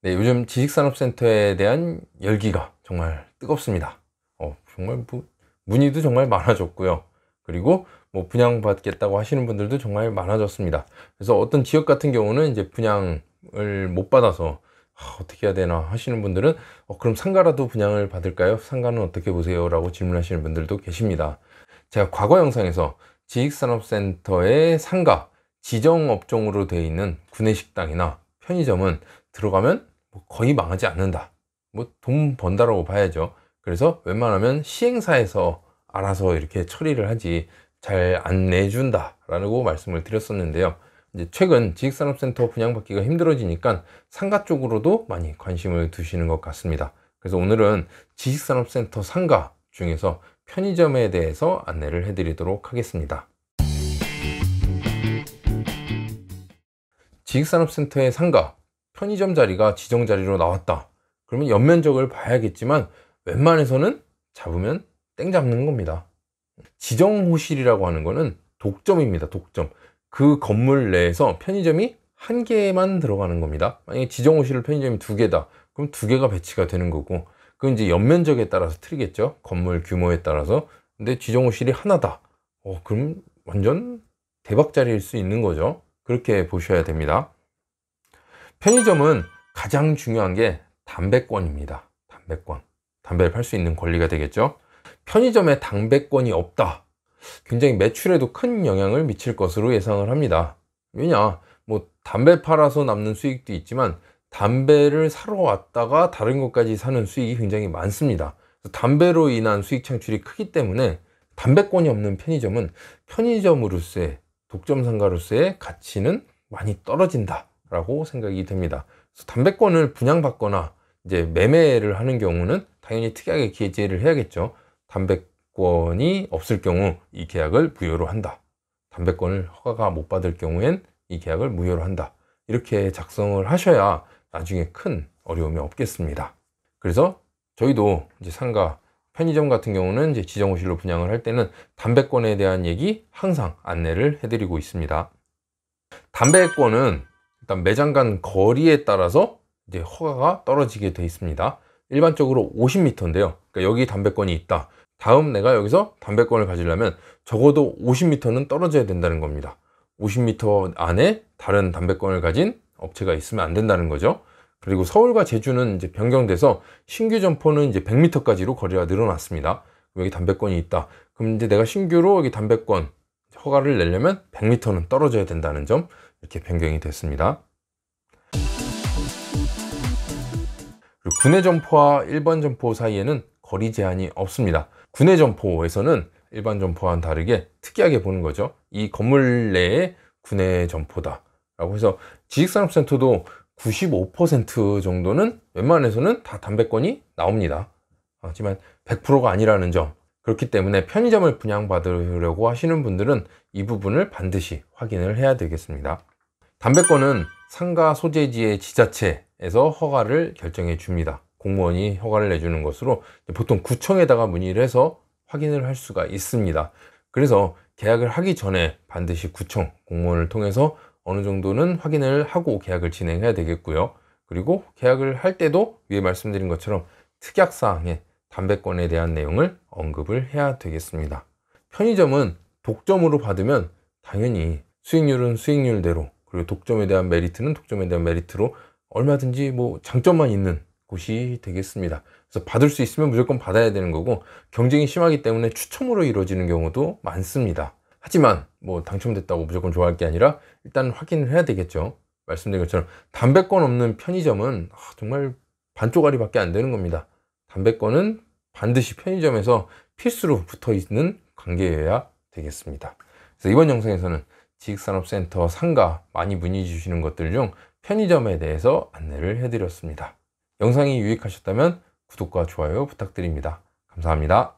네, 요즘 지식산업센터에 대한 열기가 정말 뜨겁습니다. 정말 문의도 정말 많아졌고요. 그리고 뭐 분양받겠다고 하시는 분들도 정말 많아졌습니다. 그래서 어떤 지역 같은 경우는 이제 분양을 못 받아서 어떻게 해야 되나 하시는 분들은 그럼 상가라도 분양을 받을까요? 상가는 어떻게 보세요? 라고 질문하시는 분들도 계십니다. 제가 과거 영상에서 지식산업센터의 상가, 지정업종으로 되어 있는 구내식당이나 편의점은 들어가면 거의 망하지 않는다, 뭐 돈 번다라고 봐야죠. 그래서 웬만하면 시행사에서 알아서 이렇게 처리를 하지 잘 안 내준다 라고 말씀을 드렸었는데요. 이제 최근 지식산업센터 분양받기가 힘들어지니까 상가 쪽으로도 많이 관심을 두시는 것 같습니다. 그래서 오늘은 지식산업센터 상가 중에서 편의점에 대해서 안내를 해드리도록 하겠습니다. 지식산업센터의 상가, 편의점 자리가 지정 자리로 나왔다. 그러면 연면적을 봐야겠지만 웬만해서는 잡으면 땡 잡는 겁니다. 지정 호실이라고 하는 거는 독점입니다. 독점. 그 건물 내에서 편의점이 한 개만 들어가는 겁니다. 만약에 지정 호실을 편의점이 두 개다. 그럼 두 개가 배치가 되는 거고, 그건 이제 연면적에 따라서 틀리겠죠. 건물 규모에 따라서. 근데 지정 호실이 하나다. 그럼 완전 대박자리일 수 있는 거죠. 그렇게 보셔야 됩니다. 편의점은 가장 중요한 게 담배권입니다. 담배권. 담배를 팔 수 있는 권리가 되겠죠. 편의점에 담배권이 없다. 굉장히 매출에도 큰 영향을 미칠 것으로 예상을 합니다. 왜냐? 뭐 담배 팔아서 남는 수익도 있지만 담배를 사러 왔다가 다른 것까지 사는 수익이 굉장히 많습니다. 담배로 인한 수익 창출이 크기 때문에 담배권이 없는 편의점은 편의점으로서의, 독점 상가로서의 가치는 많이 떨어진다 라고 생각이 됩니다. 그래서 담배권을 분양받거나 이제 매매를 하는 경우는 당연히 특이하게 기재를 해야겠죠. 담배권이 없을 경우 이 계약을 무효로 한다. 담배권을 허가가 못 받을 경우엔 이 계약을 무효로 한다. 이렇게 작성을 하셔야 나중에 큰 어려움이 없겠습니다. 그래서 저희도 이제 상가, 편의점 같은 경우는 이제 지정호실로 분양을 할 때는 담배권에 대한 얘기 항상 안내를 해드리고 있습니다. 담배권은 일단 매장 간 거리에 따라서 이제 허가가 떨어지게 되어 있습니다. 일반적으로 50m인데요. 그러니까 여기 담배권이 있다. 다음 내가 여기서 담배권을 가지려면 적어도 50m는 떨어져야 된다는 겁니다. 50m 안에 다른 담배권을 가진 업체가 있으면 안 된다는 거죠. 그리고 서울과 제주는 이제 변경돼서 신규 점포는 이제 100m까지로 거리가 늘어났습니다. 여기 담배권이 있다. 그럼 이제 내가 신규로 여기 담배권 허가를 내려면 100m는 떨어져야 된다는 점, 이렇게 변경이 됐습니다. 그리고 구내 점포와 일반 점포 사이에는 거리 제한이 없습니다. 구내 점포에서는 일반 점포와는 다르게 특이하게 보는 거죠. 이 건물 내에 구내 점포다 라고 해서 지식산업센터도 95% 정도는 웬만해서는 다 담배권이 나옵니다. 하지만 100%가 아니라는 점, 그렇기 때문에 편의점을 분양받으려고 하시는 분들은 이 부분을 반드시 확인을 해야 되겠습니다. 담배권은 상가 소재지의 지자체에서 허가를 결정해 줍니다. 공무원이 허가를 내주는 것으로 보통 구청에다가 문의를 해서 확인을 할 수가 있습니다. 그래서 계약을 하기 전에 반드시 구청 공무원을 통해서 어느 정도는 확인을 하고 계약을 진행해야 되겠고요. 그리고 계약을 할 때도 위에 말씀드린 것처럼 특약사항에 담배권에 대한 내용을 언급을 해야 되겠습니다. 편의점은 독점으로 받으면 당연히 수익률은 수익률대로, 그리고 독점에 대한 메리트는 독점에 대한 메리트로 얼마든지 뭐 장점만 있는 곳이 되겠습니다. 그래서 받을 수 있으면 무조건 받아야 되는 거고, 경쟁이 심하기 때문에 추첨으로 이루어지는 경우도 많습니다. 하지만 뭐 당첨됐다고 무조건 좋아할 게 아니라 일단 확인을 해야 되겠죠. 말씀드린 것처럼 담배권 없는 편의점은 정말 반쪽짜리밖에 안 되는 겁니다. 담배권은 반드시 편의점에서 필수로 붙어 있는 관계여야 되겠습니다. 그래서 이번 영상에서는 지식산업센터 상가 많이 문의 주시는 것들 중 편의점에 대해서 안내를 해드렸습니다. 영상이 유익하셨다면 구독과 좋아요 부탁드립니다. 감사합니다.